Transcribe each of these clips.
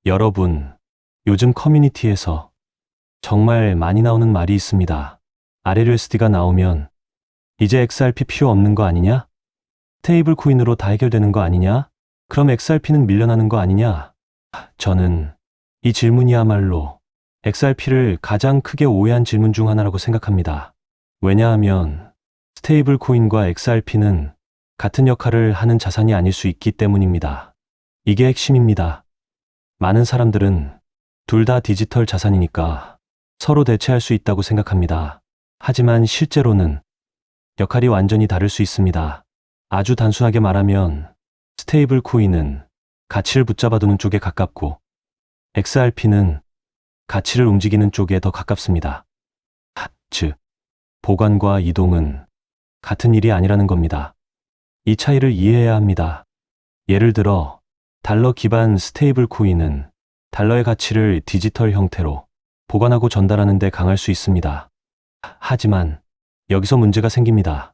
여러분, 요즘 커뮤니티에서 정말 많이 나오는 말이 있습니다. RLUSD가 나오면 이제 XRP 필요 없는 거 아니냐? 스테이블 코인으로 다 해결되는 거 아니냐? 그럼 XRP는 밀려나는 거 아니냐? 저는 이 질문이야말로 XRP를 가장 크게 오해한 질문 중 하나라고 생각합니다. 왜냐하면 스테이블 코인과 XRP는 같은 역할을 하는 자산이 아닐 수 있기 때문입니다. 이게 핵심입니다. 많은 사람들은 둘 다 디지털 자산이니까 서로 대체할 수 있다고 생각합니다. 하지만 실제로는 역할이 완전히 다를 수 있습니다. 아주 단순하게 말하면 스테이블 코인은 가치를 붙잡아두는 쪽에 가깝고 XRP는 가치를 움직이는 쪽에 더 가깝습니다. 즉, 보관과 이동은 같은 일이 아니라는 겁니다. 이 차이를 이해해야 합니다. 예를 들어 달러 기반 스테이블 코인은 달러의 가치를 디지털 형태로 보관하고 전달하는 데 강할 수 있습니다. 하지만 여기서 문제가 생깁니다.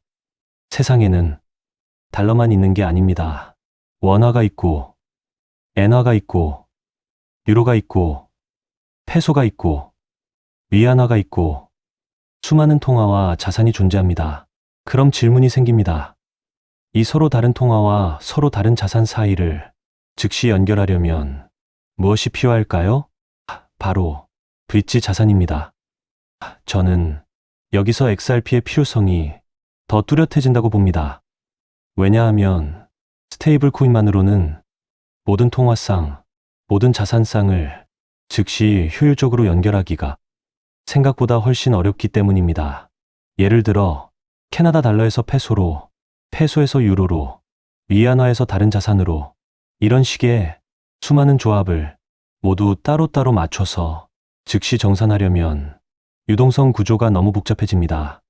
세상에는 달러만 있는 게 아닙니다. 원화가 있고, 엔화가 있고, 유로가 있고, 페소가 있고, 위안화가 있고, 수많은 통화와 자산이 존재합니다. 그럼 질문이 생깁니다. 이 서로 다른 통화와 서로 다른 자산 사이를 즉시 연결하려면 무엇이 필요할까요? 바로 브릿지 자산입니다. 저는 여기서 XRP의 필요성이 더 뚜렷해진다고 봅니다. 왜냐하면 스테이블 코인만으로는 모든 통화상, 모든 자산상을 즉시 효율적으로 연결하기가 생각보다 훨씬 어렵기 때문입니다. 예를 들어 캐나다 달러에서 페소로, 페소에서 유로로, 위안화에서 다른 자산으로 이런 식의 수많은 조합을 모두 따로따로 맞춰서 즉시 정산하려면 유동성 구조가 너무 복잡해집니다.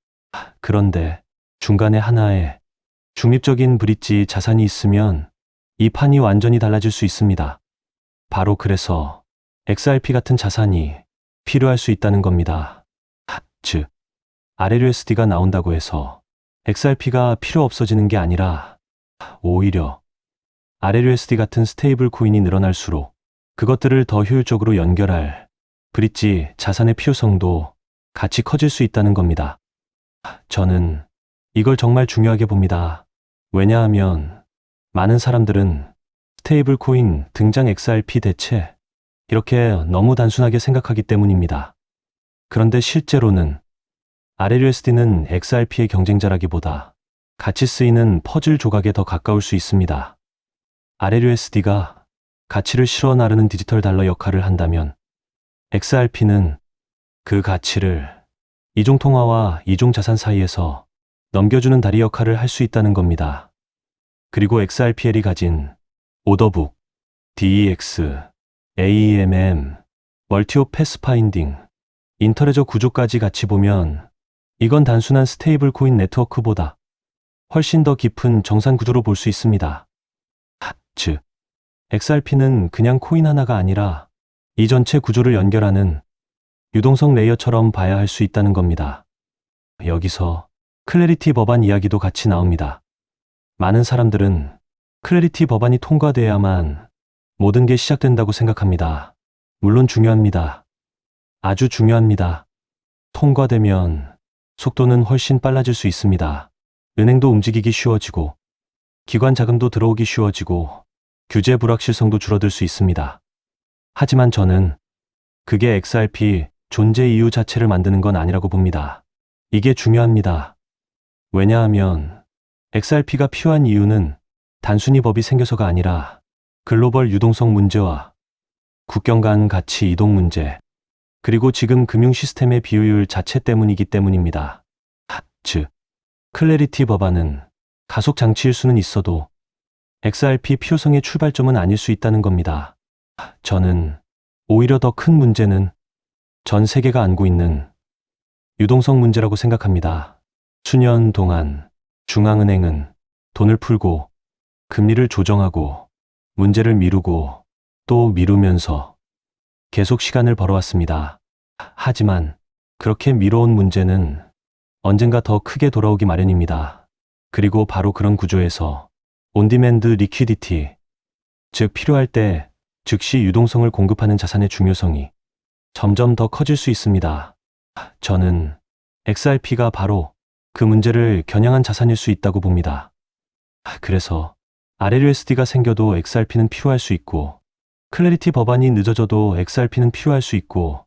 그런데 중간에 하나의 중립적인 브릿지 자산이 있으면 이 판이 완전히 달라질 수 있습니다. 바로 그래서 XRP 같은 자산이 필요할 수 있다는 겁니다. 즉, RLUSD가 나온다고 해서 XRP가 필요 없어지는 게 아니라 오히려 RLUSD 같은 스테이블 코인이 늘어날수록 그것들을 더 효율적으로 연결할 브릿지 자산의 필요성도 같이 커질 수 있다는 겁니다. 저는 이걸 정말 중요하게 봅니다. 왜냐하면 많은 사람들은 스테이블 코인 등장 XRP 대체 이렇게 너무 단순하게 생각하기 때문입니다. 그런데 실제로는 RLUSD는 XRP의 경쟁자라기보다 같이 쓰이는 퍼즐 조각에 더 가까울 수 있습니다. RLUSD가 가치를 실어 나르는 디지털 달러 역할을 한다면 XRP는 그 가치를 이종 통화와 이종 자산 사이에서 넘겨주는 다리 역할을 할 수 있다는 겁니다. 그리고 XRPL이 가진 오더북, DEX, AEMM, 멀티옵 패스파인딩, 인터레저 구조까지 같이 보면 이건 단순한 스테이블 코인 네트워크보다 훨씬 더 깊은 정산 구조로 볼 수 있습니다. 즉, XRP는 그냥 코인 하나가 아니라 이 전체 구조를 연결하는 유동성 레이어처럼 봐야 할 수 있다는 겁니다. 여기서 클래리티 법안 이야기도 같이 나옵니다. 많은 사람들은 클래리티 법안이 통과돼야만 모든 게 시작된다고 생각합니다. 물론 중요합니다. 아주 중요합니다. 통과되면 속도는 훨씬 빨라질 수 있습니다. 은행도 움직이기 쉬워지고 기관 자금도 들어오기 쉬워지고 규제 불확실성도 줄어들 수 있습니다. 하지만 저는 그게 XRP 존재 이유 자체를 만드는 건 아니라고 봅니다. 이게 중요합니다. 왜냐하면 XRP가 필요한 이유는 단순히 법이 생겨서가 아니라 글로벌 유동성 문제와 국경 간 가치 이동 문제, 그리고 지금 금융 시스템의 비효율 자체 때문이기 때문입니다. 즉, 클래리티 법안은 가속 장치일 수는 있어도 XRP 필요성의 출발점은 아닐 수 있다는 겁니다. 저는 오히려 더 큰 문제는 전 세계가 안고 있는 유동성 문제라고 생각합니다. 수년 동안 중앙은행은 돈을 풀고 금리를 조정하고 문제를 미루고 또 미루면서 계속 시간을 벌어왔습니다. 하지만 그렇게 미뤄온 문제는 언젠가 더 크게 돌아오기 마련입니다. 그리고 바로 그런 구조에서 온디맨드 리퀴디티, 즉 필요할 때 즉시 유동성을 공급하는 자산의 중요성이 점점 더 커질 수 있습니다. 저는 XRP가 바로 그 문제를 겨냥한 자산일 수 있다고 봅니다. 그래서 RLUSD가 생겨도 XRP는 필요할 수 있고, 클래리티 법안이 늦어져도 XRP는 필요할 수 있고,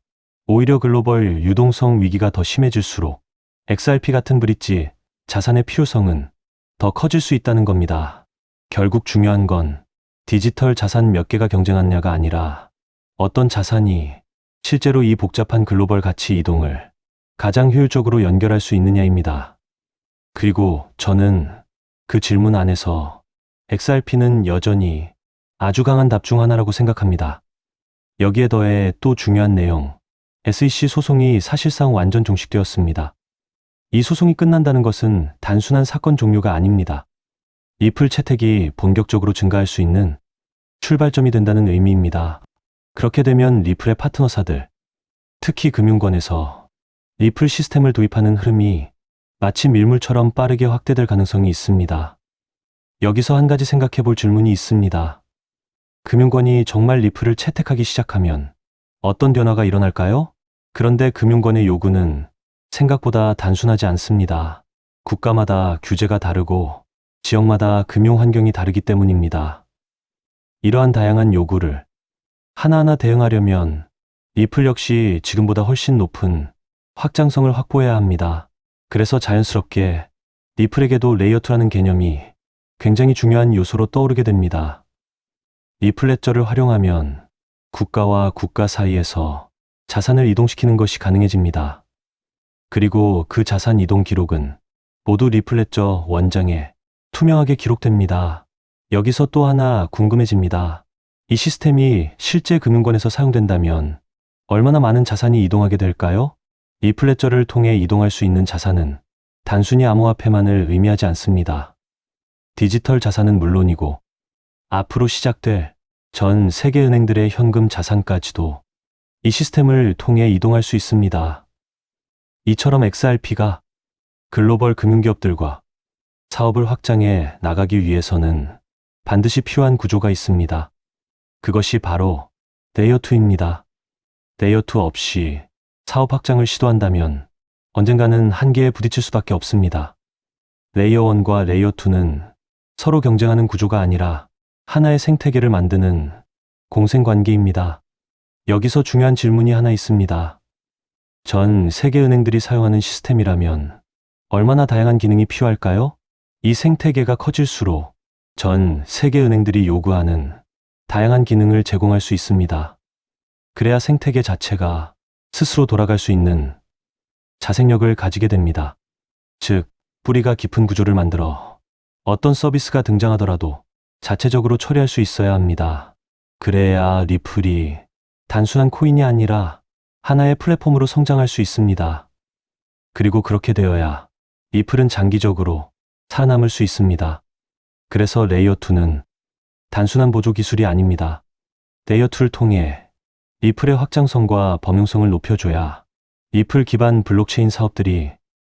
오히려 글로벌 유동성 위기가 더 심해질수록 XRP 같은 브릿지 자산의 필요성은 더 커질 수 있다는 겁니다. 결국 중요한 건 디지털 자산 몇 개가 경쟁하느냐가 아니라 어떤 자산이 실제로 이 복잡한 글로벌 가치 이동을 가장 효율적으로 연결할 수 있느냐입니다. 그리고 저는 그 질문 안에서 XRP는 여전히 아주 강한 답 중 하나라고 생각합니다. 여기에 더해 또 중요한 내용, SEC 소송이 사실상 완전 종식되었습니다. 이 소송이 끝난다는 것은 단순한 사건 종료가 아닙니다. 리플 채택이 본격적으로 증가할 수 있는 출발점이 된다는 의미입니다. 그렇게 되면 리플의 파트너사들, 특히 금융권에서 리플 시스템을 도입하는 흐름이 마치 밀물처럼 빠르게 확대될 가능성이 있습니다. 여기서 한 가지 생각해 볼 질문이 있습니다. 금융권이 정말 리플을 채택하기 시작하면 어떤 변화가 일어날까요? 그런데 금융권의 요구는 생각보다 단순하지 않습니다. 국가마다 규제가 다르고 지역마다 금융 환경이 다르기 때문입니다. 이러한 다양한 요구를 하나하나 대응하려면 리플 역시 지금보다 훨씬 높은 확장성을 확보해야 합니다. 그래서 자연스럽게 리플에게도 레이어2라는 개념이 굉장히 중요한 요소로 떠오르게 됩니다. 리플 레저를 활용하면 국가와 국가 사이에서 자산을 이동시키는 것이 가능해집니다. 그리고 그 자산 이동 기록은 모두 리플 레저 원장에 투명하게 기록됩니다. 여기서 또 하나 궁금해집니다. 이 시스템이 실제 금융권에서 사용된다면 얼마나 많은 자산이 이동하게 될까요? 리플 레저를 통해 이동할 수 있는 자산은 단순히 암호화폐만을 의미하지 않습니다. 디지털 자산은 물론이고 앞으로 시작될 전 세계 은행들의 현금 자산까지도 이 시스템을 통해 이동할 수 있습니다. 이처럼 XRP가 글로벌 금융기업들과 사업을 확장해 나가기 위해서는 반드시 필요한 구조가 있습니다. 그것이 바로 레이어2입니다. 레이어2 없이 사업 확장을 시도한다면 언젠가는 한계에 부딪힐 수밖에 없습니다. 레이어1과 레이어2는 서로 경쟁하는 구조가 아니라 하나의 생태계를 만드는 공생관계입니다. 여기서 중요한 질문이 하나 있습니다. 전 세계 은행들이 사용하는 시스템이라면 얼마나 다양한 기능이 필요할까요? 이 생태계가 커질수록 전 세계 은행들이 요구하는 다양한 기능을 제공할 수 있습니다. 그래야 생태계 자체가 스스로 돌아갈 수 있는 자생력을 가지게 됩니다. 즉, 뿌리가 깊은 구조를 만들어 어떤 서비스가 등장하더라도 자체적으로 처리할 수 있어야 합니다. 그래야 리플이 단순한 코인이 아니라 하나의 플랫폼으로 성장할 수 있습니다. 그리고 그렇게 되어야 리플은 장기적으로 살아남을 수 있습니다. 그래서 레이어2는 단순한 보조 기술이 아닙니다. 레이어2를 통해 리플의 확장성과 범용성을 높여줘야 리플 기반 블록체인 사업들이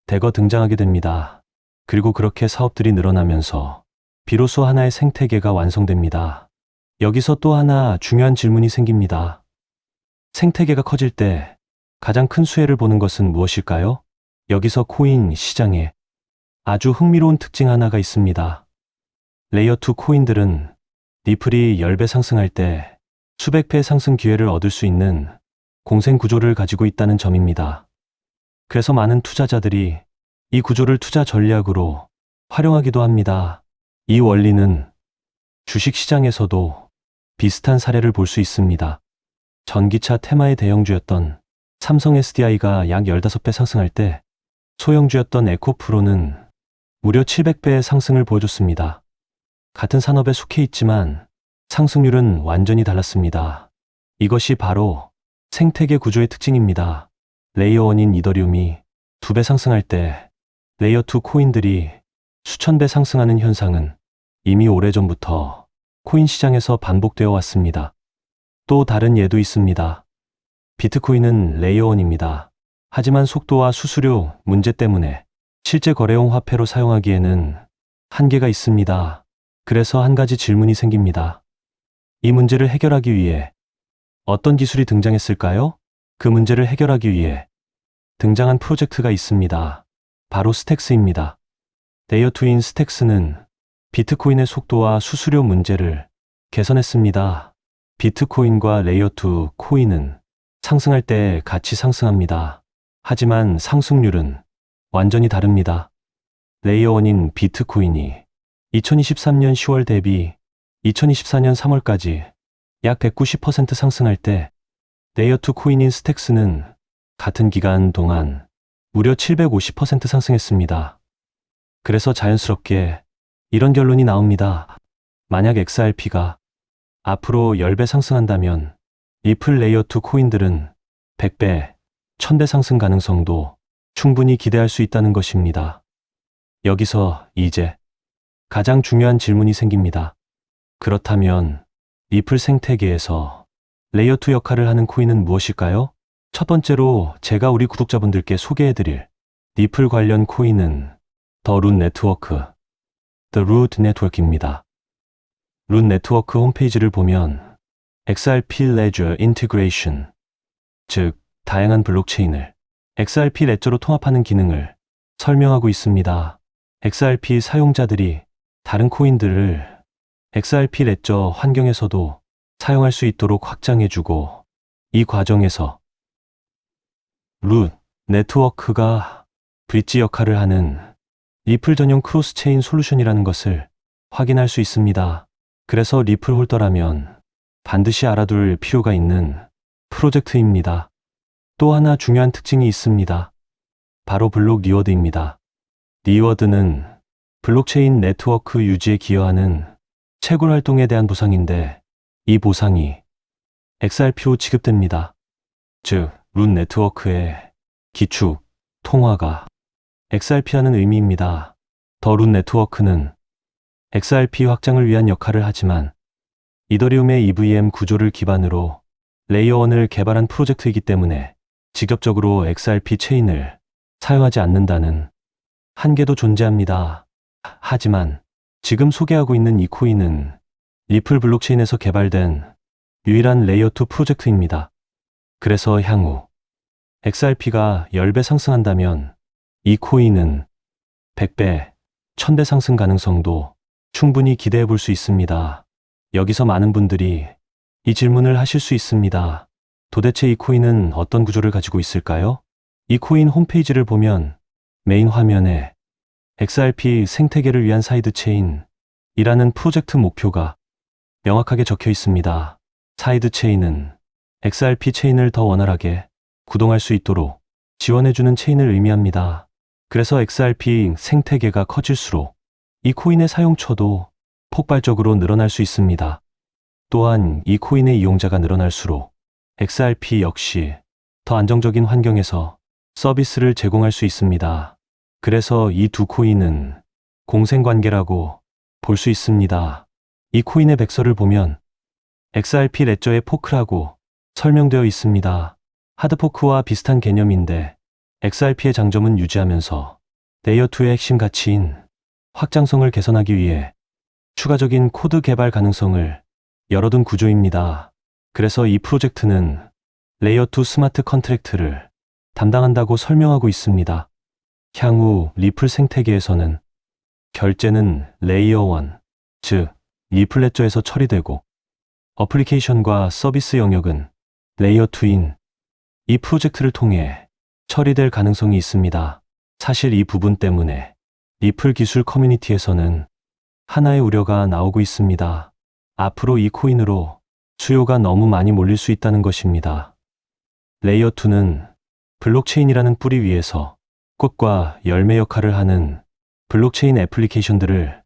대거 등장하게 됩니다. 그리고 그렇게 사업들이 늘어나면서 비로소 하나의 생태계가 완성됩니다. 여기서 또 하나 중요한 질문이 생깁니다. 생태계가 커질 때 가장 큰 수혜를 보는 것은 무엇일까요? 여기서 코인 시장에 아주 흥미로운 특징 하나가 있습니다. 레이어2 코인들은 리플이 10배 상승할 때 수백 배 상승 기회를 얻을 수 있는 공생 구조를 가지고 있다는 점입니다. 그래서 많은 투자자들이 이 구조를 투자 전략으로 활용하기도 합니다. 이 원리는 주식시장에서도 비슷한 사례를 볼 수 있습니다. 전기차 테마의 대형주였던 삼성 SDI가 약 15배 상승할 때 소형주였던 에코프로는 무려 700배의 상승을 보여줬습니다. 같은 산업에 속해 있지만 상승률은 완전히 달랐습니다. 이것이 바로 생태계 구조의 특징입니다. 레이어1인 이더리움이 2배 상승할 때 레이어2 코인들이 수천 배 상승하는 현상은 이미 오래전부터 코인 시장에서 반복되어 왔습니다. 또 다른 예도 있습니다. 비트코인은 레이어1입니다. 하지만 속도와 수수료 문제 때문에 실제 거래용 화폐로 사용하기에는 한계가 있습니다. 그래서 한 가지 질문이 생깁니다. 이 문제를 해결하기 위해 어떤 기술이 등장했을까요? 그 문제를 해결하기 위해 등장한 프로젝트가 있습니다. 바로 스택스입니다. 레이어 2인 스택스는 비트코인의 속도와 수수료 문제를 개선했습니다. 비트코인과 레이어 2 코인은 상승할 때 같이 상승합니다. 하지만 상승률은 완전히 다릅니다. 레이어 1인 비트코인이 2023년 10월 대비 2024년 3월까지 약 190% 상승할 때 레이어 2 코인인 스택스는 같은 기간 동안 무려 750% 상승했습니다. 그래서 자연스럽게 이런 결론이 나옵니다. 만약 XRP가 앞으로 10배 상승한다면 리플 레이어 2 코인들은 100배, 1000배 상승 가능성도 충분히 기대할 수 있다는 것입니다. 여기서 이제 가장 중요한 질문이 생깁니다. 그렇다면 리플 생태계에서 레이어 2 역할을 하는 코인은 무엇일까요? 첫 번째로 제가 우리 구독자분들께 소개해드릴 리플 관련 코인은 더 룬 네트워크, The Root Network입니다. 룬 네트워크 홈페이지를 보면 XRP Ledger Integration, 즉 다양한 블록체인을 XRP 레저로 통합하는 기능을 설명하고 있습니다. XRP 사용자들이 다른 코인들을 XRP 레저 환경에서도 사용할 수 있도록 확장해주고, 이 과정에서 룻 네트워크가 브릿지 역할을 하는 리플 전용 크로스체인 솔루션이라는 것을 확인할 수 있습니다. 그래서 리플 홀더라면 반드시 알아둘 필요가 있는 프로젝트입니다. 또 하나 중요한 특징이 있습니다. 바로 블록 리워드입니다. 리워드는 블록체인 네트워크 유지에 기여하는 채굴 활동에 대한 보상인데, 이 보상이 XRP로 지급됩니다. 즉, 룬 네트워크의 기축, 통화가 XRP라는 의미입니다. 더 룬 네트워크는 XRP 확장을 위한 역할을 하지만 이더리움의 EVM 구조를 기반으로 레이어 1을 개발한 프로젝트이기 때문에 직접적으로 XRP 체인을 사용하지 않는다는 한계도 존재합니다. 하지만 지금 소개하고 있는 이 코인은 리플 블록체인에서 개발된 유일한 레이어 2 프로젝트입니다. 그래서 향후 XRP가 10배 상승한다면 이 코인은 100배, 1000배 상승 가능성도 충분히 기대해 볼 수 있습니다. 여기서 많은 분들이 이 질문을 하실 수 있습니다. 도대체 이 코인은 어떤 구조를 가지고 있을까요? 이 코인 홈페이지를 보면 메인 화면에 XRP 생태계를 위한 사이드체인이라는 프로젝트 목표가 명확하게 적혀 있습니다. 사이드체인은 XRP 체인을 더 원활하게 구동할 수 있도록 지원해주는 체인을 의미합니다. 그래서 XRP 생태계가 커질수록 이 코인의 사용처도 폭발적으로 늘어날 수 있습니다. 또한 이 코인의 이용자가 늘어날수록 XRP 역시 더 안정적인 환경에서 서비스를 제공할 수 있습니다. 그래서 이 두 코인은 공생관계라고 볼 수 있습니다. 이 코인의 백서를 보면 XRP 레저의 포크라고 설명되어 있습니다. 하드포크와 비슷한 개념인데 XRP의 장점은 유지하면서 레이어 2의 핵심 가치인 확장성을 개선하기 위해 추가적인 코드 개발 가능성을 열어둔 구조입니다. 그래서 이 프로젝트는 레이어 2 스마트 컨트랙트를 담당한다고 설명하고 있습니다. 향후 리플 생태계에서는 결제는 레이어 1, 즉 리플 레저에서 처리되고 어플리케이션과 서비스 영역은 레이어 2인 이 프로젝트를 통해 처리될 가능성이 있습니다. 사실 이 부분 때문에 리플 기술 커뮤니티에서는 하나의 우려가 나오고 있습니다. 앞으로 이 코인으로 수요가 너무 많이 몰릴 수 있다는 것입니다. 레이어 2는 블록체인이라는 뿌리 위에서 꽃과 열매 역할을 하는 블록체인 애플리케이션들을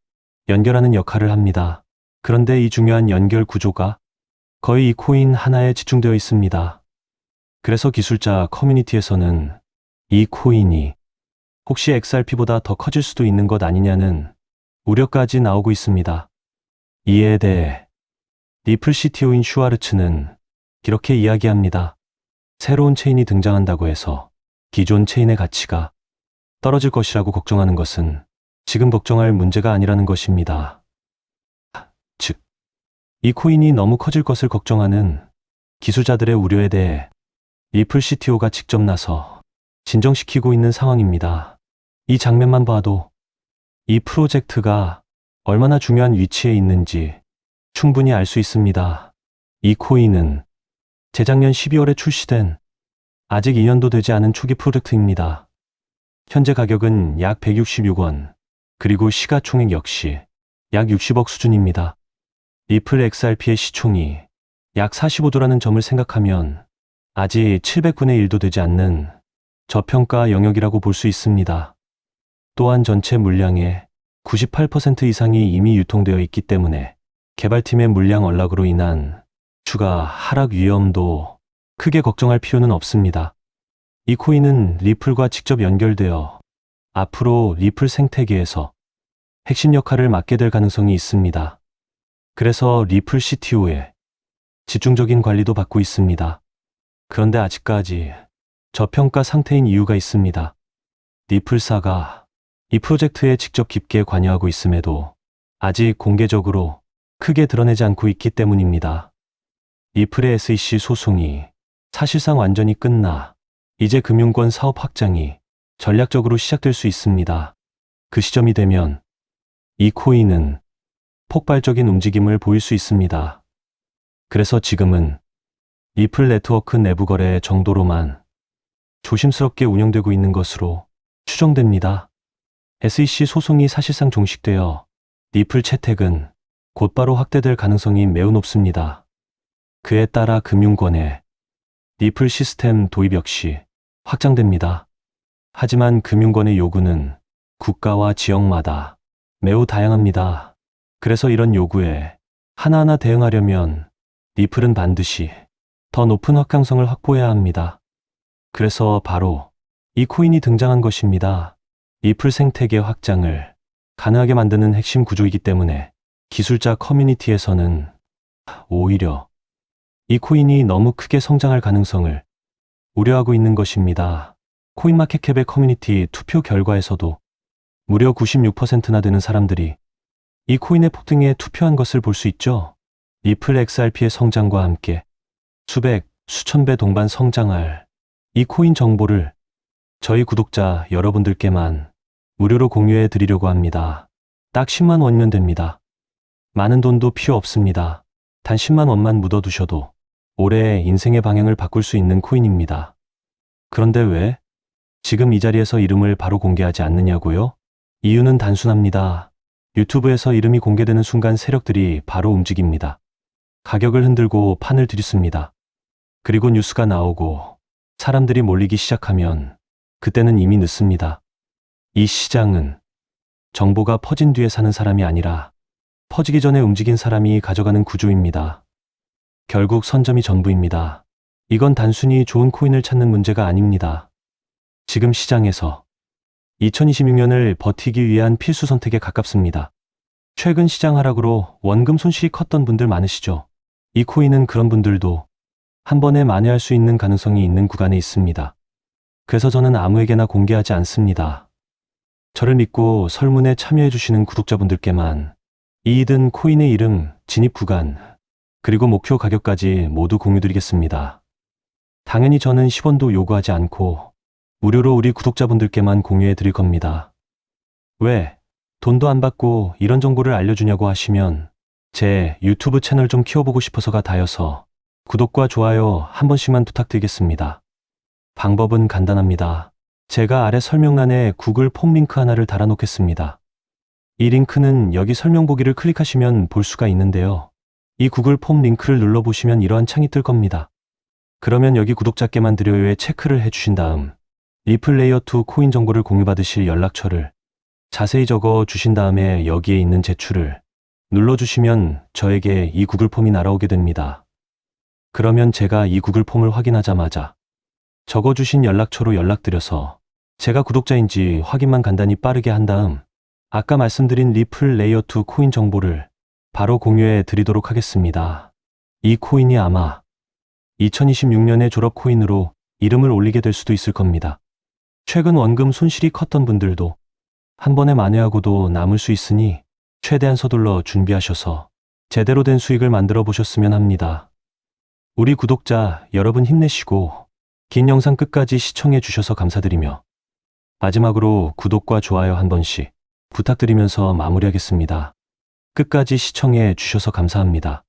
연결하는 역할을 합니다. 그런데 이 중요한 연결 구조가 거의 이 코인 하나에 집중되어 있습니다. 그래서 기술자 커뮤니티에서는 이 코인이 혹시 XRP보다 더 커질 수도 있는 것 아니냐는 우려까지 나오고 있습니다. 이에 대해 리플 CTO인 슈와르츠는 이렇게 이야기합니다. 새로운 체인이 등장한다고 해서 기존 체인의 가치가 떨어질 것이라고 걱정하는 것은 지금 걱정할 문제가 아니라는 것입니다. 즉, 이 코인이 너무 커질 것을 걱정하는 기술자들의 우려에 대해 리플 CTO가 직접 나서 진정시키고 있는 상황입니다. 이 장면만 봐도 이 프로젝트가 얼마나 중요한 위치에 있는지 충분히 알 수 있습니다. 이 코인은 재작년 12월에 출시된 아직 2년도 되지 않은 초기 프로젝트입니다. 현재 가격은 약 166원, 그리고 시가총액 역시 약 60억 수준입니다. 리플 XRP의 시총이 약 45도라는 점을 생각하면 아직 700분의 1도 되지 않는 저평가 영역이라고 볼 수 있습니다. 또한 전체 물량의 98% 이상이 이미 유통되어 있기 때문에 개발팀의 물량 언락으로 인한 추가 하락 위험도 크게 걱정할 필요는 없습니다. 이 코인은 리플과 직접 연결되어 앞으로 리플 생태계에서 핵심 역할을 맡게 될 가능성이 있습니다. 그래서 리플 CTO의 집중적인 관리도 받고 있습니다. 그런데 아직까지 저평가 상태인 이유가 있습니다. 리플사가 이 프로젝트에 직접 깊게 관여하고 있음에도 아직 공개적으로 크게 드러내지 않고 있기 때문입니다. 리플의 SEC 소송이 사실상 완전히 끝나 이제 금융권 사업 확장이 전략적으로 시작될 수 있습니다. 그 시점이 되면 이 코인은 폭발적인 움직임을 보일 수 있습니다. 그래서 지금은 리플 네트워크 내부 거래 정도로만 조심스럽게 운영되고 있는 것으로 추정됩니다. SEC 소송이 사실상 종식되어 리플 채택은 곧바로 확대될 가능성이 매우 높습니다. 그에 따라 금융권의 리플 시스템 도입 역시 확장됩니다. 하지만 금융권의 요구는 국가와 지역마다 매우 다양합니다. 그래서 이런 요구에 하나하나 대응하려면 리플은 반드시 더 높은 확장성을 확보해야 합니다. 그래서 바로 이 코인이 등장한 것입니다. 리플 생태계 확장을 가능하게 만드는 핵심 구조이기 때문에 기술자 커뮤니티에서는 오히려 이 코인이 너무 크게 성장할 가능성을 우려하고 있는 것입니다. 코인마켓캡의 커뮤니티 투표 결과에서도 무려 96%나 되는 사람들이 이 코인의 폭등에 투표한 것을 볼 수 있죠. 리플 XRP의 성장과 함께 수백, 수천 배 동반 성장할 이 코인 정보를 저희 구독자 여러분들께만 무료로 공유해 드리려고 합니다. 딱 10만 원이면 됩니다. 많은 돈도 필요 없습니다. 단 10만 원만 묻어두셔도 올해 인생의 방향을 바꿀 수 있는 코인입니다. 그런데 왜 지금 이 자리에서 이름을 바로 공개하지 않느냐고요? 이유는 단순합니다. 유튜브에서 이름이 공개되는 순간 세력들이 바로 움직입니다. 가격을 흔들고 판을 들이습니다. 그리고 뉴스가 나오고 사람들이 몰리기 시작하면 그때는 이미 늦습니다. 이 시장은 정보가 퍼진 뒤에 사는 사람이 아니라 퍼지기 전에 움직인 사람이 가져가는 구조입니다. 결국 선점이 전부입니다. 이건 단순히 좋은 코인을 찾는 문제가 아닙니다. 지금 시장에서 2026년을 버티기 위한 필수 선택에 가깝습니다. 최근 시장 하락으로 원금 손실이 컸던 분들 많으시죠? 이 코인은 그런 분들도 한 번에 만회할 수 있는 가능성이 있는 구간에 있습니다. 그래서 저는 아무에게나 공개하지 않습니다. 저를 믿고 설문에 참여해 주시는 구독자분들께만 이익은 코인의 이름, 진입 구간, 그리고 목표 가격까지 모두 공유드리겠습니다. 당연히 저는 10원도 요구하지 않고 무료로 우리 구독자분들께만 공유해 드릴 겁니다. 왜 돈도 안 받고 이런 정보를 알려주냐고 하시면 제 유튜브 채널 좀 키워보고 싶어서가 다여서 구독과 좋아요 한 번씩만 부탁드리겠습니다. 방법은 간단합니다. 제가 아래 설명란에 구글 폼 링크 하나를 달아놓겠습니다. 이 링크는 여기 설명 보기를 클릭하시면 볼 수가 있는데요. 이 구글 폼 링크를 눌러보시면 이러한 창이 뜰 겁니다. 그러면 여기 구독자께만 드려요에 체크를 해주신 다음 리플 레이어2 코인 정보를 공유받으실 연락처를 자세히 적어 주신 다음에 여기에 있는 제출을 눌러주시면 저에게 이 구글 폼이 날아오게 됩니다. 그러면 제가 이 구글 폼을 확인하자마자 적어주신 연락처로 연락드려서 제가 구독자인지 확인만 간단히 빠르게 한 다음 아까 말씀드린 리플 레이어2 코인 정보를 바로 공유해 드리도록 하겠습니다. 이 코인이 아마 2026년의 졸업 코인으로 이름을 올리게 될 수도 있을 겁니다. 최근 원금 손실이 컸던 분들도 한 번에 만회하고도 남을 수 있으니 최대한 서둘러 준비하셔서 제대로 된 수익을 만들어 보셨으면 합니다. 우리 구독자 여러분 힘내시고 긴 영상 끝까지 시청해 주셔서 감사드리며 마지막으로 구독과 좋아요 한 번씩 부탁드리면서 마무리하겠습니다. 끝까지 시청해 주셔서 감사합니다.